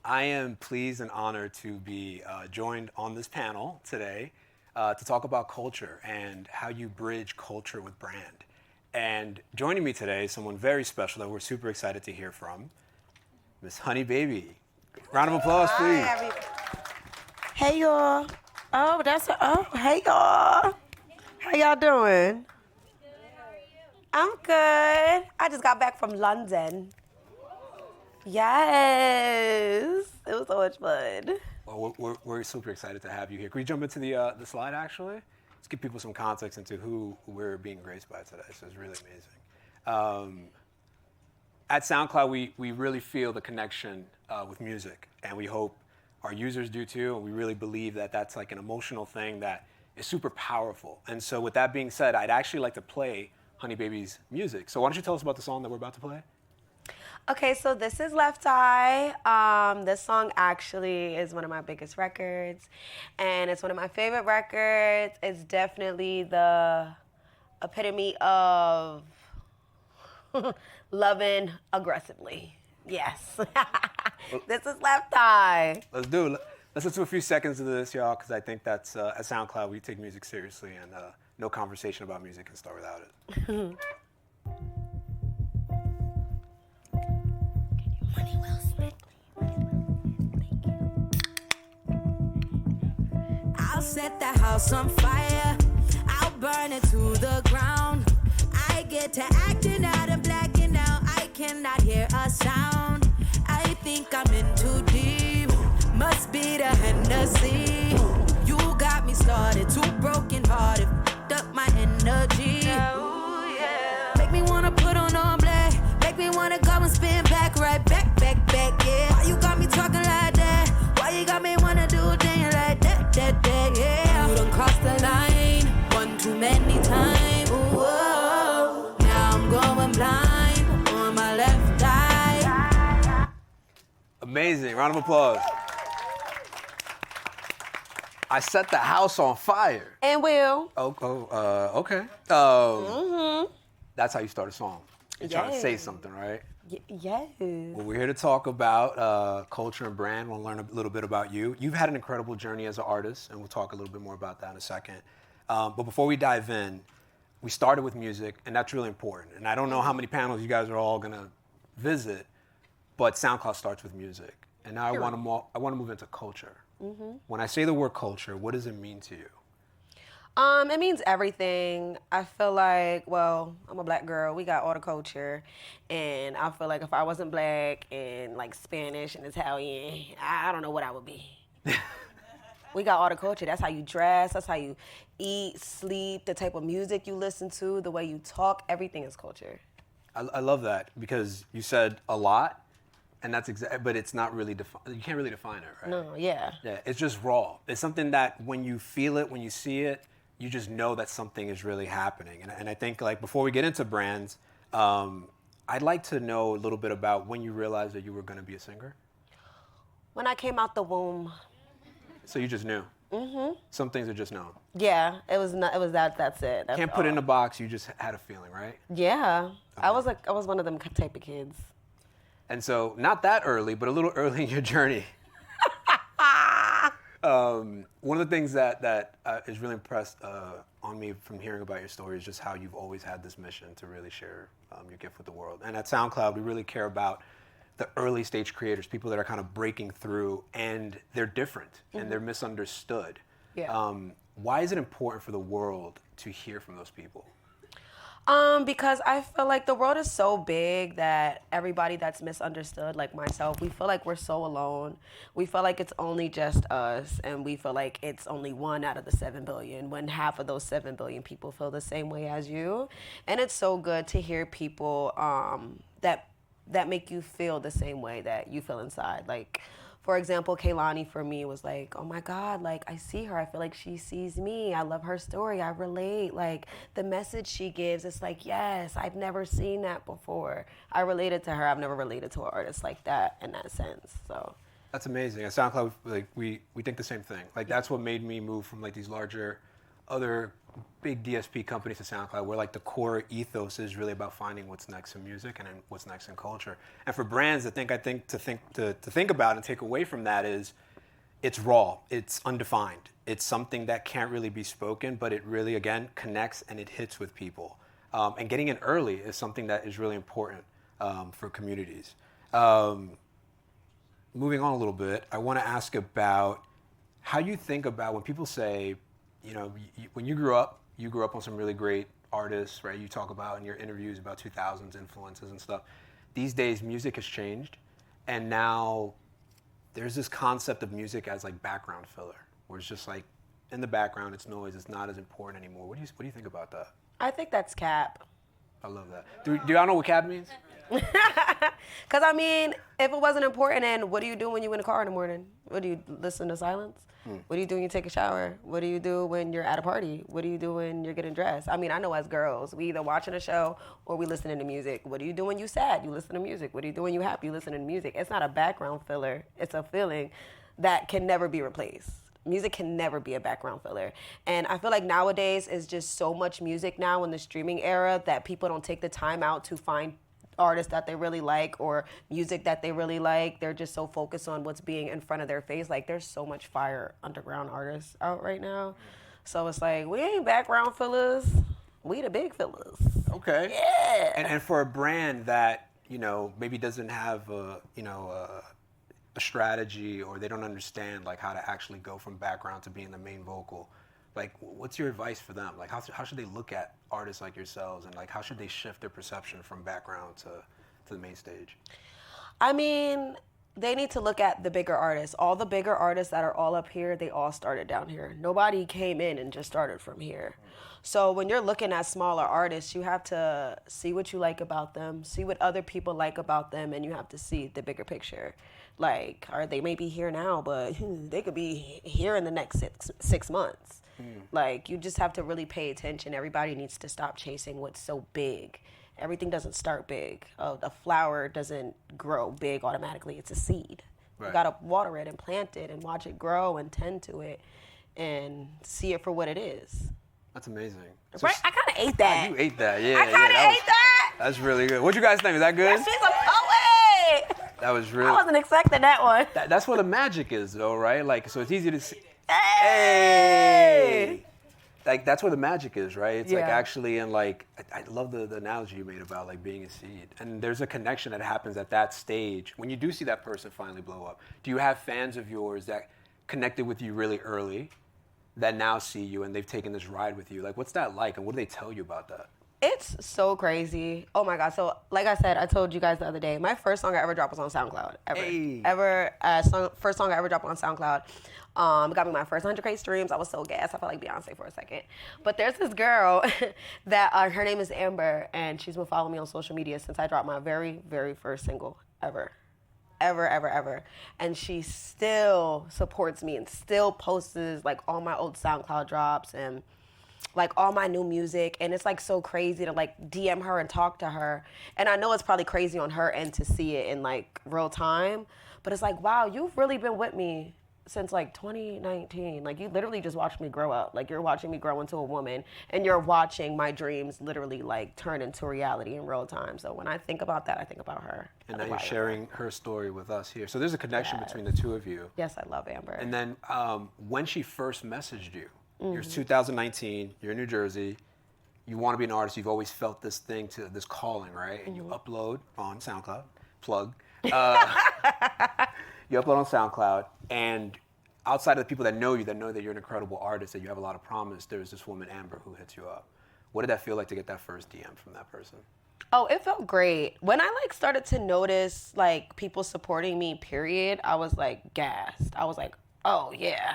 I am pleased and honored to be joined on this panel today to talk about culture and how you bridge culture with brand. And joining me today is someone very special that we're super excited to hear from, Miss Honey Baby. Round of applause, please. Hey y'all. Hey y'all. How y'all doing? I'm good. I just got back from London. Yes. It was so much fun. Well, we're super excited to have you here. Can we jump into the slide, actually? Let's give people some context into who we're being graced by today. So it's really amazing. At SoundCloud, we really feel the connection with music, and we hope our users do too. And we really believe that that's like an emotional thing that is super powerful. And so with that being said, I'd actually like to play Honey Baby's music. So why don't you tell us about the song that we're about to play? Okay, so this is Left Eye. This song actually is one of my biggest records, and it's one of my favorite records. It's definitely the epitome of loving aggressively. Yes. This is Left Eye. Let's do it. Let's listen to a few seconds of this, y'all, because I think that's, at SoundCloud, we take music seriously, and no conversation about music can start without it. I'll set the house on fire. I'll burn it to the ground. I get to acting out and blacking out. I cannot hear a sound. I think I'm in too deep. Must be the Hennessy. You got me started, too broken hearted. Up my energy. Oh, yeah. Make me wanna put on black. Make me wanna go and spin back, right back, yeah. Why you got me talking like that? Why you got me wanna do things like that, yeah. You done crossed the line, one too many times. Whoa. Now I'm going blind on my left eye. Amazing. Round of applause. I set the house on fire. And Will. Okay. That's how you start a song. You're trying to say something, right? Yes. Well, we're here to talk about culture and brand. We'll learn a little bit about you. You've had an incredible journey as an artist, and we'll talk a little bit more about that in a second. But before we dive in, we started with music, and that's really important. And I don't know how many panels you guys are all going to visit, but SoundCloud starts with music. And now I want to move into culture. Mm-hmm. When I say the word culture, what does it mean to you? It means everything. I feel like, well, I'm a black girl. We got all the culture. And I feel like if I wasn't black and like Spanish and Italian, I don't know what I would be. We got all the culture. That's how you dress. That's how you eat, sleep, the type of music you listen to, the way you talk. Everything is culture. I love that because you said a lot. And that's but it's not really you can't really define it, right? No, yeah. Yeah, it's just raw. It's something that when you feel it, when you see it, you just know that something is really happening. And I think like before we get into brands, I'd like to know a little bit about when you realized that you were going to be a singer. When I came out the womb. So you just knew. Mm-hmm. Some things are just known. Yeah, it was that. That's it. That's Can't put it in a box. You just had a feeling, right? Yeah, okay. I was one of them type of kids. And so, not that early, but a little early in your journey. One of the things that is really impressed on me from hearing about your story is just how you've always had this mission to really share your gift with the world. And at SoundCloud, we really care about the early stage creators, people that are kind of breaking through, and they're different and they're misunderstood. Yeah. Why is it important for the world to hear from those people? Because I feel like the world is so big that everybody that's misunderstood, like myself, we feel like we're so alone. We feel like it's only just us, and we feel like it's only 1 out of the 7 billion, when half of those 7 billion people feel the same way as you. And it's so good to hear people that make you feel the same way that you feel inside. Like, for example, Kaylani for me was like, oh my God, like I see her. I feel like she sees me. I love her story. I relate. Like the message she gives, it's like, yes, I've never seen that before. I related to her. I've never related to an artist like that in that sense. So that's amazing. At SoundCloud, like we think the same thing. Like that's what made me move from like these larger other big DSP companies to SoundCloud, where like the core ethos is really about finding what's next in music and what's next in culture. And for brands, to think about and take away from that is, it's raw, it's undefined, it's something that can't really be spoken, but it really again connects and it hits with people. And getting in early is something that is really important for communities. Moving on a little bit, I want to ask about how you think about when people say, you know, when you grew up on some really great artists, right? You talk about in your interviews about 2000s influences and stuff. These days, music has changed, and now there's this concept of music as like background filler, where it's just like in the background, it's noise, it's not as important anymore. What do you think about that? I think that's cap. I love that. Do y'all know what cap means? Because, I mean, if it wasn't important, then what do you do when you in the car in the morning? What do you listen to silence? What do you do when you take a shower? What do you do when you're at a party? What do you do when you're getting dressed? I mean, I know as girls, we either watching a show or we listening to music. What do you do when you sad? You listen to music. What do you do when you happy? You listen to music. It's not a background filler. It's a feeling that can never be replaced. Music can never be a background filler. And I feel like nowadays is just so much music now in the streaming era that people don't take the time out to find artists that they really like or music that they really like. They're just so focused on what's being in front of their face. Like, there's so much fire underground artists out right now. So it's like, we ain't background fillers. We the big fillers. Okay. Yeah. And for a brand that, you know, maybe doesn't have a strategy, or they don't understand like how to actually go from background to being the main vocal, like, what's your advice for them? Like, how should they look at artists like yourselves, and like how should they shift their perception from background to the main stage? I mean, they need to look at the bigger artists. All the bigger artists that are all up here, they all started down here. Nobody came in and just started from here. So when you're looking at smaller artists, you have to see what you like about them, see what other people like about them, and you have to see the bigger picture. Like, are they may be here now, but they could be here in the next six months. Like, you just have to really pay attention. Everybody needs to stop chasing what's so big. Everything doesn't start big. The flower doesn't grow big automatically. It's a seed. Right. You got to water it and plant it and watch it grow and tend to it and see it for what it is. That's amazing. Right? I kind of ate that. You ate that, yeah. I kind of ate that. That's really good. What you guys think? Is that good? She's a poet. That was really. I wasn't expecting that one. That's where the magic is, though, right? Like, so it's easy to see. Hey! Like, that's where the magic is, right? It's like Yeah. actually, and like, I love the analogy you made about like being a seed. And there's a connection that happens at that stage when you do see that person finally blow up. Do you have fans of yours that connected with you really early that now see you and they've taken this ride with you? Like, what's that like, and what do they tell you about that? It's so crazy. Oh my God. So, like I said, I told you guys the other day, my first song I ever dropped was on SoundCloud. First song I ever dropped on SoundCloud. Got me my first 100K streams. I was so gassed. I felt like Beyonce for a second. But there's this girl that her name is Amber, and she's been following me on social media since I dropped my very, very first single ever. And she still supports me and still posts like all my old SoundCloud drops and like all my new music. And it's like so crazy to like DM her and talk to her. And I know it's probably crazy on her end to see it in like real time, but it's like, wow, you've really been with me since like 2019. Like, you literally just watched me grow up. Like, you're watching me grow into a woman, and you're watching my dreams literally like turn into reality in real time. So when I think about that, I think about her. And now you're sharing her story with us here. So there's a connection between the two of you. Yes, I love Amber. And then when she first messaged you, it's 2019, you're in New Jersey, you want to be an artist, you've always felt this thing, to this calling, right? And you upload on SoundCloud, plug. You upload on SoundCloud, and outside of the people that know you, that know that you're an incredible artist, that you have a lot of promise, there's this woman, Amber, who hits you up. What did that feel like to get that first DM from that person? Oh, it felt great. When I like started to notice like people supporting me, period, I was like gassed. I was like, oh yeah,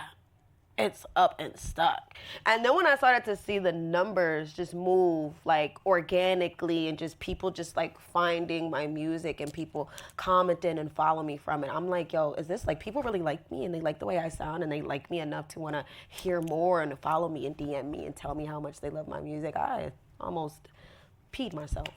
it's up and stuck. And then when I started to see the numbers just move like organically, and just people just like finding my music and people commenting and follow me from it, I'm like, yo, is this like people really like me and they like the way I sound and they like me enough to want to hear more and follow me and DM me and tell me how much they love my music? I almost peed myself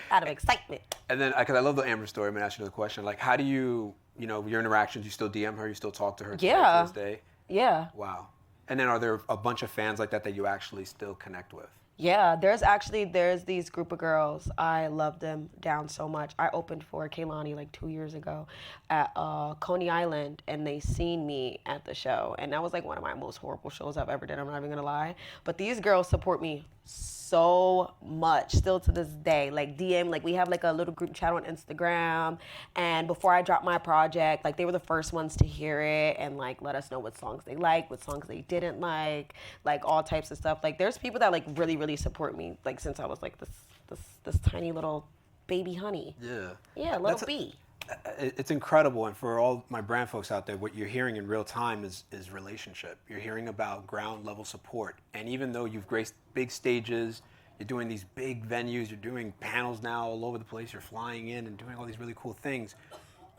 out of excitement. And then, because I love the Amber story, I'm going to ask you another question. Like, how do you, your interactions, you still DM her, you still talk to her to this day? Yeah. Wow. And then are there a bunch of fans like that you actually still connect with? Yeah, there's these group of girls. I love them down so much. I opened for Kehlani like 2 years ago at Coney Island, and they seen me at the show, and that was like one of my most horrible shows I've ever done. I'm not even gonna lie, but these girls support me so much still to this day. Like DM, like we have like a little group chat on Instagram, and before I dropped my project, like they were the first ones to hear it and like let us know what songs they liked, what songs they didn't like all types of stuff. Like there's people that like really support me like since I was like this tiny little baby honey. Yeah, little bee. It's incredible, and for all my brand folks out there, what you're hearing in real time is relationship. You're hearing about ground level support, and even though you've graced big stages, you're doing these big venues, you're doing panels now all over the place, you're flying in and doing all these really cool things,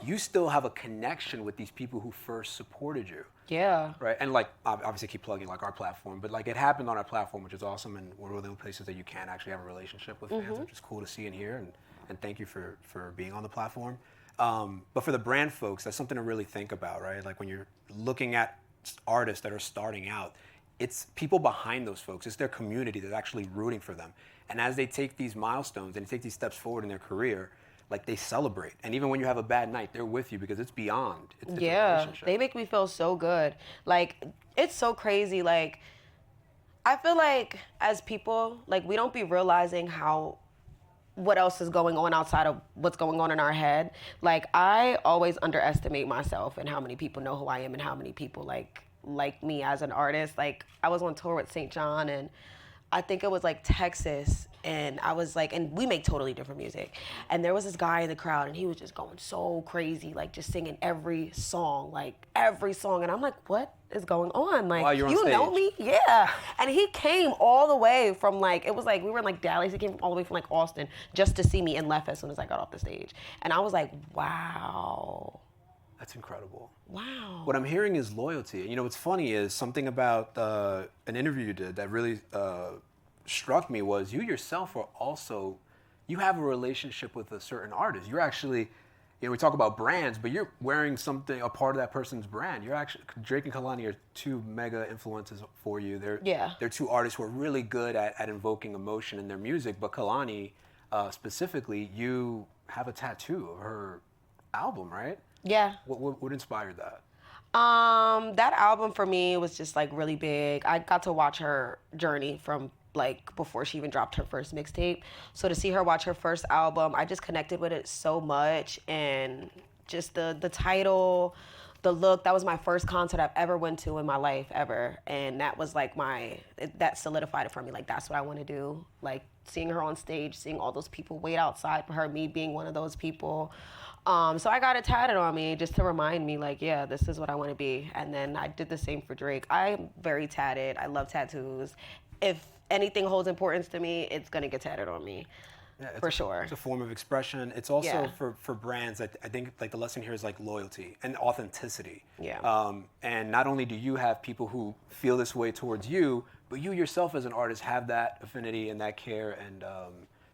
you still have a connection with these people who first supported you. Yeah. Right, and like obviously keep plugging like our platform, but like it happened on our platform, which is awesome, and we're one of the only places that you can actually have a relationship with fans, which is cool to see and hear, and thank you for being on the platform. But for the brand folks, that's something to really think about, right? Like when you're looking at artists that are starting out, it's people behind those folks. It's their community that's actually rooting for them. And as they take these milestones and take these steps forward in their career, like they celebrate. And even when you have a bad night, they're with you because it's beyond. It's a relationship. They make me feel so good. Like it's so crazy. Like I feel like as people, like we don't be realizing what else is going on outside of what's going on in our head. Like I always underestimate myself and how many people know who I am and how many people like me as an artist. Like I was on tour with St. John, and I think it was like Texas, and I was like, and we make totally different music, and there was this guy in the crowd, and he was just going so crazy, like just singing every song, and I'm like, what is going on? Like, while you're on you stage. know me? Yeah. And he came all the way from like, it was like, we were in like Dallas, he came all the way from like Austin just to see me and left as soon as I got off the stage. And I was like, wow. That's incredible. Wow. What I'm hearing is loyalty. You know, what's funny is something about an interview you did that really struck me was you yourself are also, you have a relationship with a certain artist. You're actually, you know, we talk about brands, but you're wearing something, a part of that person's brand. You're actually, Drake and Kehlani are two mega influences for you. They're two artists who are really good at invoking emotion in their music, but Kehlani specifically, you have a tattoo of her album, right? Yeah. What inspired that? That album for me was just like really big. I got to watch her journey from like before she even dropped her first mixtape. So to see her watch her first album, I just connected with it so much, and just the title, the look. That was my first concert I've ever went to in my life ever, and that was like that solidified it for me. Like that's what I want to do. Like seeing her on stage, seeing all those people wait outside for her, me being one of those people. So I got it tatted on me just to remind me, like, yeah, this is what I want to be. And then I did the same for Drake. I'm very tatted. I love tattoos. If anything holds importance to me, it's going to get tatted on me. Yeah, for sure. It's a form of expression. It's also for brands. I think like the lesson here is like loyalty and authenticity. Yeah. And not only do you have people who feel this way towards you, but you yourself as an artist have that affinity and that care and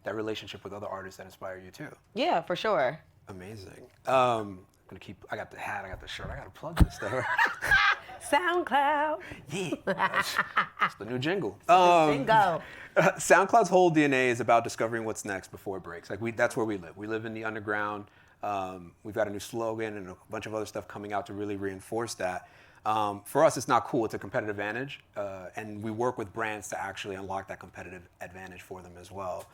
that relationship with other artists that inspire you too. Yeah, for sure. Amazing. I got the hat, I got the shirt, I got to plug this stuff. SoundCloud. Yeah. It's the new jingle. Jingle. SoundCloud's whole DNA is about discovering what's next before it breaks. Like that's where we live. We live in the underground. We've got a new slogan and a bunch of other stuff coming out to really reinforce that. For us, it's not cool. It's a competitive advantage. And we work with brands to actually unlock that competitive advantage for them as well.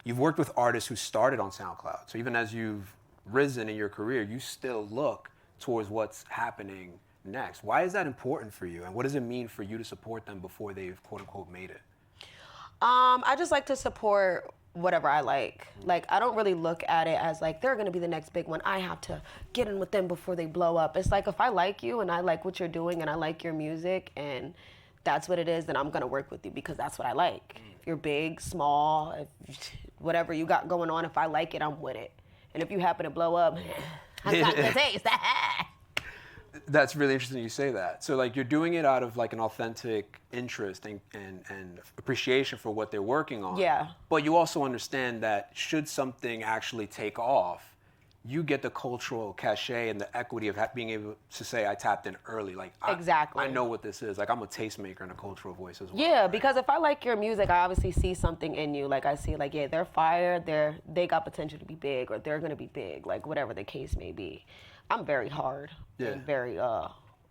You've worked with artists who started on SoundCloud. So even as you've risen in your career, you still look towards what's happening next. Why is that important for you? And what does it mean for you to support them before they've quote unquote made it? I just like to support whatever I like. Like, I don't really look at it as like, they're going to be the next big one. I have to get in with them before they blow up. It's like, if I like you and I like what you're doing and I like your music and that's what it is, then I'm going to work with you because that's what I like. If you're big, small, whatever you got going on, if I like it, I'm with it. And if you happen to blow up, I got the taste. That's really interesting you say that. So like you're doing it out of like an authentic interest and appreciation for what they're working on. Yeah. But you also understand that should something actually take off, you get the cultural cachet and the equity of being able to say, I tapped in early. Like, Exactly. I know what this is. Like, I'm a tastemaker and a cultural voice as well. Yeah, right? because if I like your music, I obviously see something in you. Like, I see, like, yeah, they're fire, they got potential to be big, or they're going to be big, like, whatever the case may be. I'm very hard and very,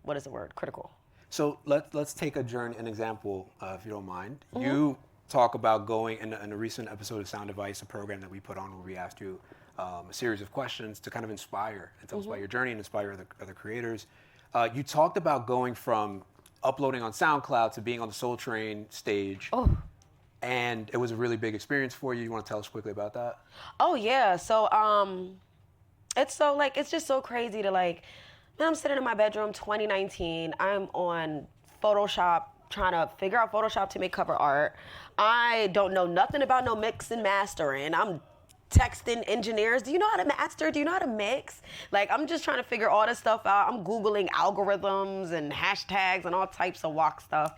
what is the word, critical. So let's take an example, if you don't mind. You talk about going in a recent episode of Sound Advice, a program that we put on where we asked you a series of questions to kind of inspire and tell us about your journey and inspire other creators. You talked about going from uploading on SoundCloud to being on the Soul Train stage. Oh. And it was a really big experience for you. You want to tell us quickly about that? Oh, yeah. So, it's so, like, it's just so crazy to, like, man, I'm sitting in my bedroom, 2019. I'm on Photoshop, trying to figure out Photoshop to make cover art. I don't know nothing about no mix and mastering. I'm texting engineers, do you know how to master? Do you know how to mix? Like, I'm just trying to figure all this stuff out. I'm Googling algorithms and hashtags and all types of walk stuff.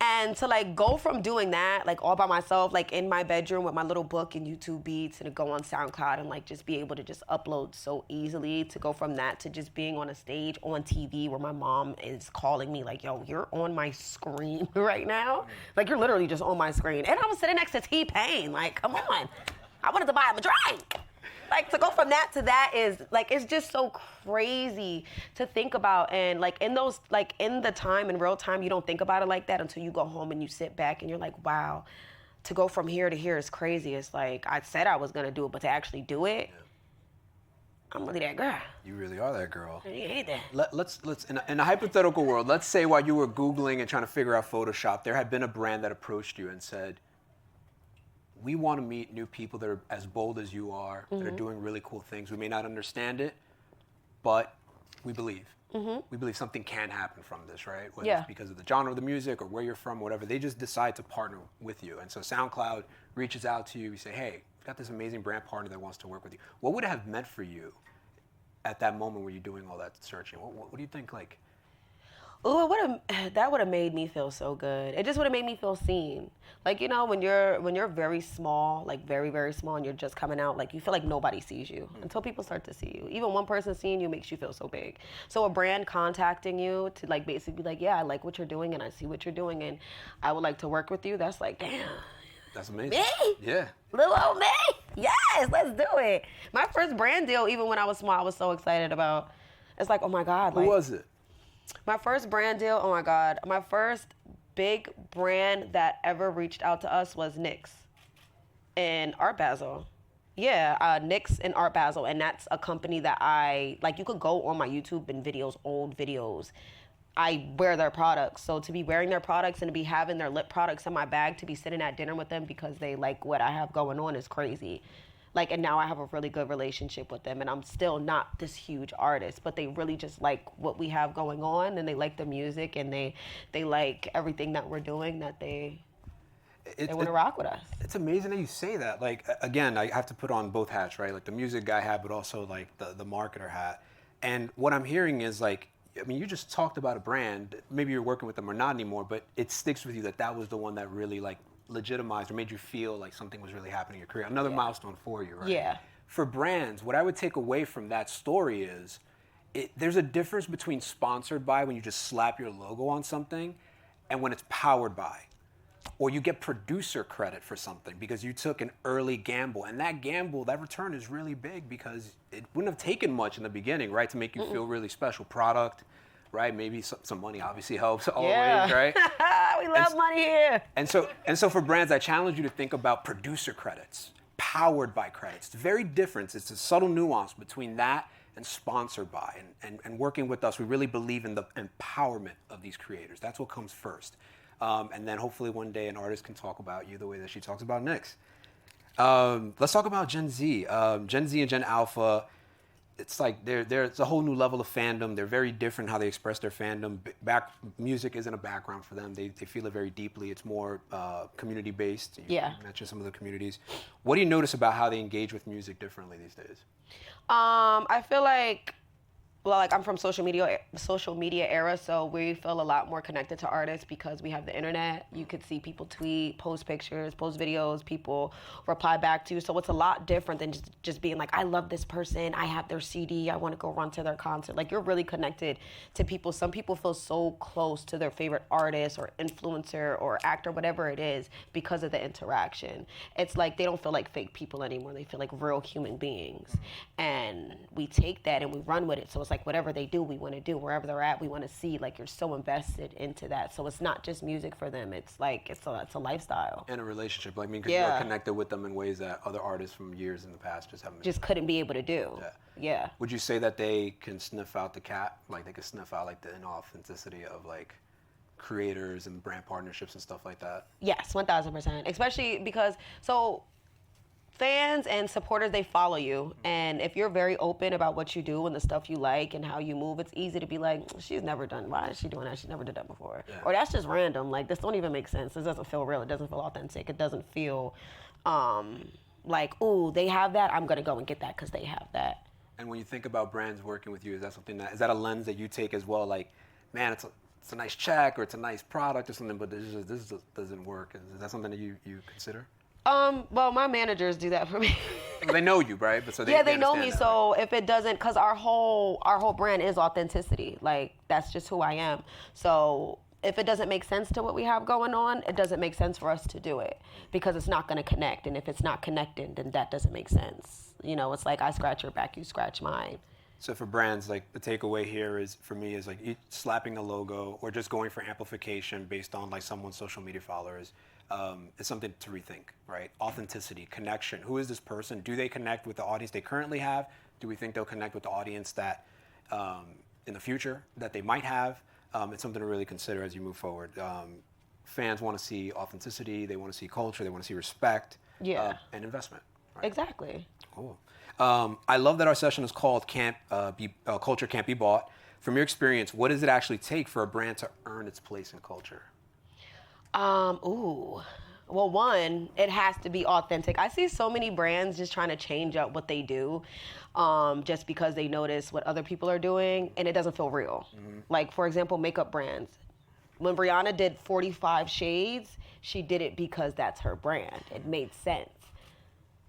And to, like, go from doing that, like, all by myself, like, in my bedroom with my little book and YouTube beats, and to go on SoundCloud and, like, just be able to just upload so easily, to go from that to just being on a stage on TV where my mom is calling me, like, yo, you're on my screen right now. Like, you're literally just on my screen. And I was sitting next to T-Pain. Like, come on. I wanted to buy him a drink. Like, to go from that to that is, like, it's just so crazy to think about. And, like, in those, like, in the time, in real time, you don't think about it like that until you go home and you sit back and you're like, wow, to go from here to here is crazy. It's like, I said I was going to do it, but to actually do it, I'm really that girl. You really are that girl. You hate that. Let's in a hypothetical world, let's say while you were Googling and trying to figure out Photoshop, there had been a brand that approached you and said, we want to meet new people that are as bold as you are, that are doing really cool things. We may not understand it, but we believe. We believe something can happen from this, right? Whether it's because of the genre of the music or where you're from, whatever. They just decide to partner with you. And so SoundCloud reaches out to you. We say, hey, we've got this amazing brand partner that wants to work with you. What would it have meant for you at that moment where you're doing all that searching? What do you think, like? Oh, that would have made me feel so good. It just would have made me feel seen. Like, you know, when you're very small, like very, very small, and you're just coming out, like, you feel like nobody sees you until people start to see you. Even one person seeing you makes you feel so big. So a brand contacting you to, like, basically be like, yeah, I like what you're doing and I see what you're doing and I would like to work with you. That's like, damn. That's amazing. Me? Yeah. Little old me? Yes, let's do it. My first brand deal, even when I was small, I was so excited about. It's like, oh my God. Who was it? My first brand deal, oh my God. My first big brand that ever reached out to us was NYX in Art Basel. Yeah, NYX in Art Basel. And that's a company that you could go on my YouTube and videos, old videos. I wear their products. So to be wearing their products and to be having their lip products in my bag, to be sitting at dinner with them because they like what I have going on is crazy. Like, and now I have a really good relationship with them, and I'm still not this huge artist, but they really just like what we have going on, and they like the music, and they like everything that we're doing, that they want to rock with us. It's amazing that you say that. Like, again, I have to put on both hats, right? Like the music guy hat, but also like the marketer hat. And what I'm hearing is like, I mean, you just talked about a brand. Maybe you're working with them or not anymore, but it sticks with you that was the one that really like legitimized or made you feel like something was really happening in your career. Another milestone for you, right? Yeah. For brands, what I would take away from that story is there's a difference between sponsored by, when you just slap your logo on something, and when it's powered by. Or you get producer credit for something because you took an early gamble. And that gamble, that return is really big because it wouldn't have taken much in the beginning, right, to make you feel really special. Product, right? Maybe some money obviously helps always, right? We love money here. And so for brands, I challenge you to think about producer credits, powered by credits. It's very different. It's a subtle nuance between that and sponsored by. And working with us, we really believe in the empowerment of these creators. That's what comes first. And then hopefully one day an artist can talk about you the way that she talks about NYX. Let's talk about Gen Z. Gen Z and Gen Alpha, it's like it's a whole new level of fandom. They're very different how they express their fandom. Music isn't a background for them. They feel it very deeply. It's more community-based. You mentioned some of the communities. What do you notice about how they engage with music differently these days? I feel like Well, like I'm from social media era, so we feel a lot more connected to artists because we have the internet. You could see people tweet, post pictures, post videos, people reply back to you. So it's a lot different than just being like, I love this person, I have their CD, I want to go run to their concert. Like you're really connected to people. Some people feel so close to their favorite artist or influencer or actor, whatever it is, because of the interaction. It's like they don't feel like fake people anymore. They feel like real human beings. And we take that and we run with it. So it's like whatever they do, we want to do. Wherever they're at, we want to see. Like you're so invested into that. So it's not just music for them. It's like it's a lifestyle and a relationship. Like, I mean, because you're connected with them in ways that other artists from years in the past just couldn't be able to do. Yeah. Would you say that they can sniff out the cat? Like they can sniff out like the inauthenticity of like creators and brand partnerships and stuff like that? Yes, 1,000%. Especially because fans and supporters, they follow you, and if you're very open about what you do and the stuff you like and how you move, it's easy to be like, she's never done, why is she doing that, she never did that before, or that's just random, like this don't even make sense, this doesn't feel real, it doesn't feel authentic, it doesn't feel like, ooh, they have that, I'm gonna go and get that because they have that. And when you think about brands working with you, is that a lens that you take as well, like, man, it's a nice check or it's a nice product or something, but this just doesn't work? Is that something that you consider? Well, my managers do that for me. They know you, right? But so they know me. So if it doesn't, because our whole brand is authenticity. Like that's just who I am. So if it doesn't make sense to what we have going on, it doesn't make sense for us to do it because it's not going to connect. And if it's not connecting, then that doesn't make sense. You know, it's like I scratch your back, you scratch mine. So for brands, like the takeaway here is for me is like slapping a logo or just going for amplification based on like someone's social media followers. It's something to rethink, right? Authenticity, connection. Who is this person? Do they connect with the audience they currently have? Do we think they'll connect with the audience that in the future that they might have? It's something to really consider as you move forward. Fans want to see authenticity. They want to see culture. They want to see respect and investment. Right? Exactly. Cool. I love that our session is called Culture Can't Be Bought. From your experience, what does it actually take for a brand to earn its place in culture? Well, one, it has to be authentic. I see so many brands just trying to change up what they do just because they notice what other people are doing, and it doesn't feel real. Mm-hmm. Like, for example, makeup brands. When Rihanna did 45 Shades, she did it because that's her brand. It made sense.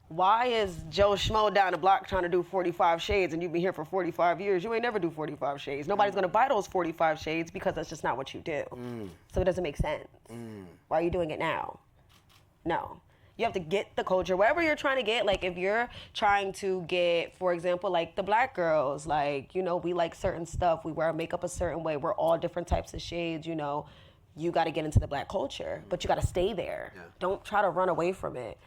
Why is Joe Schmo down the block trying to do 45 Shades and you've been here for 45 years? You ain't never do 45 Shades. Nobody's going to buy those 45 Shades because that's just not what you do. So it doesn't make sense. Why are you doing it now? No. You have to get the culture. Wherever you're trying to get, like if you're trying to get, for example, like the black girls, like, you know, we like certain stuff. We wear makeup a certain way. We're all different types of shades, you know. You got to get into the black culture, but you got to stay there. Yeah. Don't try to run away from it.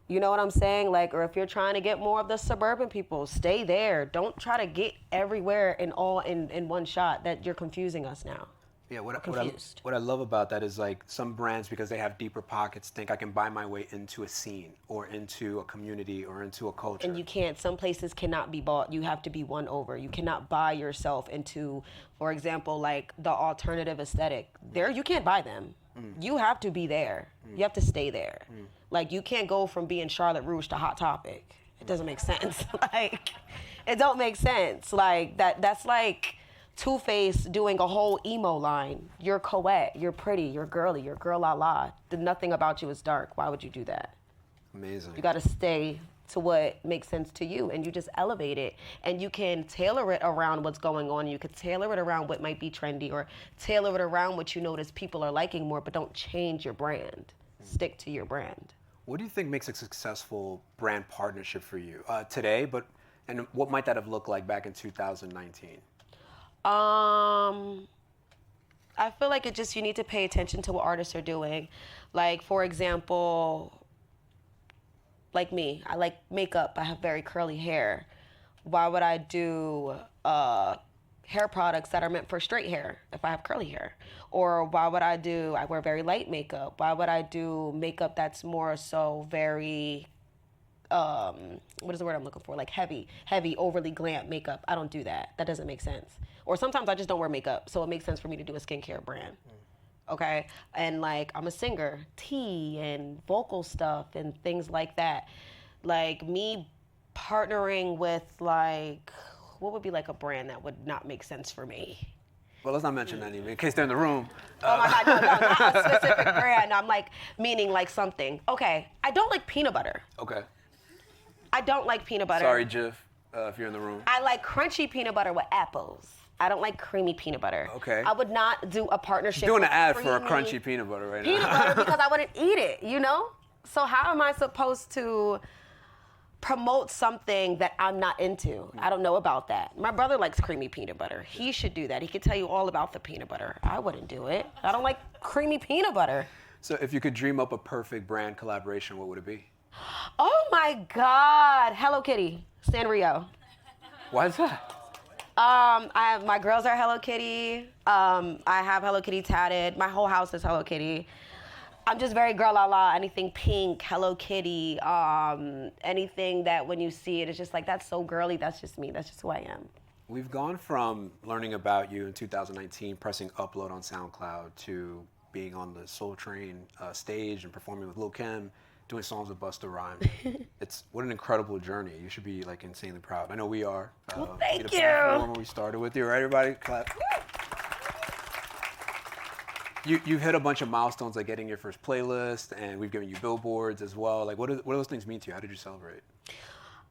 You know what I'm saying? Like, or if you're trying to get more of the suburban people, stay there. Don't try to get everywhere and all in one shot. That you're confusing us now. Yeah, what I love about that is like some brands, because they have deeper pockets, think I can buy my way into a scene or into a community or into a culture. And you can't. Some places cannot be bought. You have to be won over. You cannot buy yourself into, for example, like the alternative aesthetic. There, you can't buy them. You have to be there. You have to stay there. Like, you can't go from being Charlotte Rouge to Hot Topic. It doesn't make sense. Like, it don't make sense. Like, that's like Two-Face doing a whole emo line. You're co-ed, you're pretty, you're girly, you're girl la la. Nothing about you is dark. Why would you do that? Amazing. You got to stay to what makes sense to you, and you just elevate it, and you can tailor it around what's going on. You could tailor it around what might be trendy, or tailor it around what you notice people are liking more, but don't change your brand. Stick to your brand. What do you think makes a successful brand partnership for you today, and what might that have looked like back in 2019? I feel like you need to pay attention to what artists are doing. Like, for example, like me, I like makeup. I have very curly hair. Why would I do hair products that are meant for straight hair if I have curly hair? Or why would I wear very light makeup? Why would I do makeup that's more so very, what is the word I'm looking for? Like heavy, overly glam makeup. I don't do that. That doesn't make sense. Or sometimes I just don't wear makeup, so it makes sense for me to do a skincare brand. Okay? And like, I'm a singer, tea and vocal stuff and things like that. Like me partnering with like, what would be like a brand that would not make sense for me? Well, let's not mention any in case they're in the room. Oh my God, no, not a specific brand. I'm like, meaning like something. Okay, I don't like peanut butter. Okay. I don't like peanut butter. Sorry, Jiff, if you're in the room. I like crunchy peanut butter with apples. I don't like creamy peanut butter. Okay. I would not do a partnership. She's doing with an ad for a crunchy peanut butter right now. Peanut butter because I wouldn't eat it, you know? So how am I supposed to promote something that I'm not into? I don't know about that. My brother likes creamy peanut butter. He should do that. He could tell you all about the peanut butter. I wouldn't do it. I don't like creamy peanut butter. So if you could dream up a perfect brand collaboration, what would it be? Oh my God, Hello Kitty, Sanrio. Why is that? My girls are Hello Kitty. I have Hello Kitty tatted. My whole house is Hello Kitty. I'm just very girl la la. Anything pink, Hello Kitty, anything that when you see it, it's just like, that's so girly. That's just me. That's just who I am. We've gone from learning about you in 2019, pressing upload on SoundCloud, to being on the Soul Train stage and performing with Lil' Kim, doing songs with Busta Rhymes. What an incredible journey. You should be like insanely proud. I know we are. Well, thank you. When we started with you, right? Everybody clap. You've hit a bunch of milestones, like getting your first playlist, and we've given you billboards as well. Like, what do those things mean to you? How did you celebrate?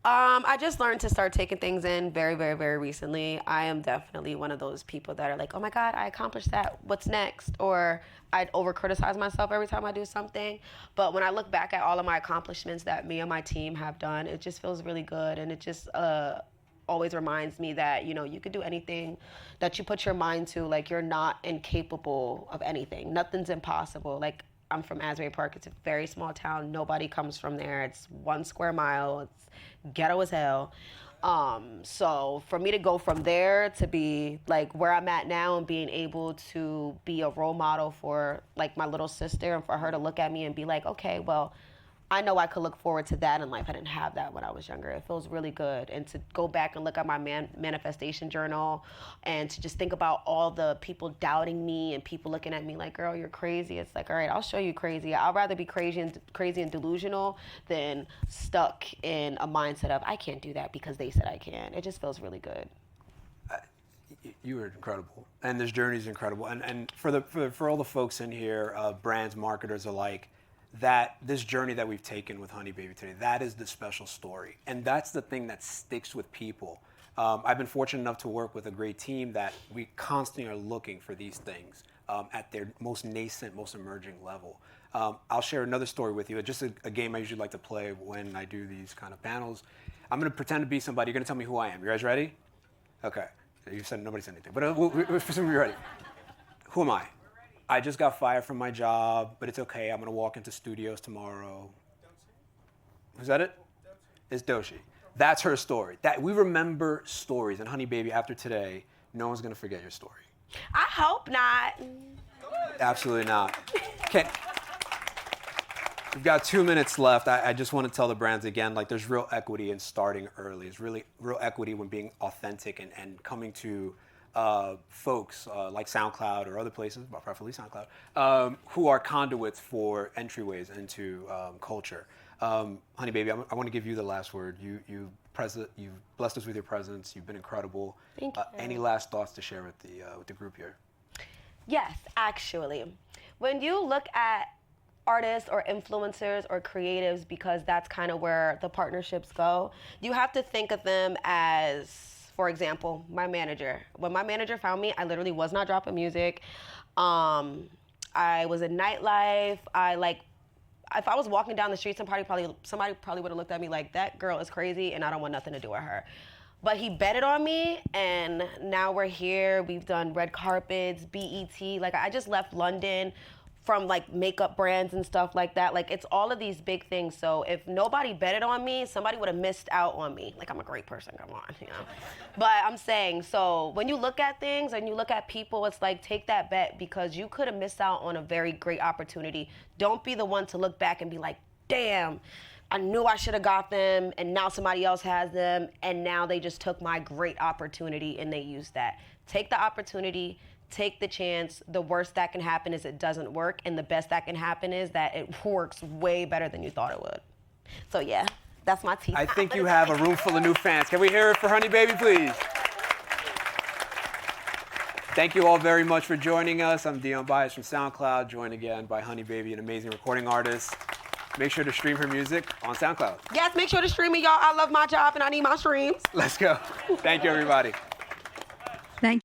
I just learned to start taking things in very, very, very recently. I am definitely one of those people that are like, oh my God, I accomplished that. What's next? Or I'd over-criticize myself every time I do something. But when I look back at all of my accomplishments that me and my team have done, it just feels really good. And it just always reminds me that, you know, you could do anything that you put your mind to. Like, you're not incapable of anything. Nothing's impossible. Like, I'm from Asbury Park. It's a very small town. Nobody comes from there. It's 1 square mile. It's ghetto as hell. So for me to go from there to be like where I'm at now and being able to be a role model for like my little sister, and for her to look at me and be like, okay, well, I know I could look forward to that in life. I didn't have that when I was younger. It feels really good. And to go back and look at my manifestation journal and to just think about all the people doubting me and people looking at me like, girl, you're crazy. It's like, all right, I'll show you crazy. I'd rather be crazy and delusional than stuck in a mindset of, I can't do that because they said I can. It just feels really good. You are incredible, and this journey is incredible. And for all the folks in here, brands, marketers alike, that this journey that we've taken with Honey Baby today, that is the special story. And that's the thing that sticks with people. I've been fortunate enough to work with a great team that we constantly are looking for these things at their most nascent, most emerging level. I'll share another story with you. Just a game I usually like to play when I do these kind of panels. I'm going to pretend to be somebody. You're going to tell me who I am. You guys ready? Okay. You said nobody said anything, but we'll assume you're ready. Who am I? I just got fired from my job, but it's okay. I'm going to walk into studios tomorrow. Was that it? It's Doshi. That's her story. That we remember stories. And Honey Baby, after today, no one's going to forget your story. I hope not. Absolutely not. Okay. We've got 2 minutes left. I just want to tell the brands again, like, there's real equity in starting early. There's really real equity when being authentic and coming to folks like SoundCloud or other places, but preferably SoundCloud, who are conduits for entryways into culture. Honey Baby, I want to give you the last word. You've blessed us with your presence. You've been incredible. Thank you. Any last thoughts to share with the group here? Yes, actually. When you look at artists or influencers or creatives, because that's kind of where the partnerships go, you have to think of them as, for example, my manager. When my manager found me, I literally was not dropping music. I was in nightlife. If I was walking down the street, somebody probably would have looked at me like, that girl is crazy and I don't want nothing to do with her. But he betted on me, and now we're here. We've done red carpets, BET. Like, I just left London from like makeup brands and stuff like that. Like, it's all of these big things. So if nobody betted on me, somebody would have missed out on me. Like, I'm a great person, come on, you know. But I'm saying, so when you look at things and you look at people, it's like, take that bet, because you could have missed out on a very great opportunity. Don't be the one to look back and be like, damn, I knew I should have got them, and now somebody else has them, and now they just took my great opportunity and they used that. Take the opportunity. Take the chance. The worst that can happen is it doesn't work, and the best that can happen is that it works way better than you thought it would. So yeah, that's my tea. I think you have a room full of new fans. Can we hear it for Honey Baby, please? Thank you all very much for joining us. I'm Dion Bias from SoundCloud, joined again by Honey Baby, an amazing recording artist. Make sure to stream her music on SoundCloud. Yes, make sure to stream it, y'all. I love my job and I need my streams. Let's go. Thank you, everybody.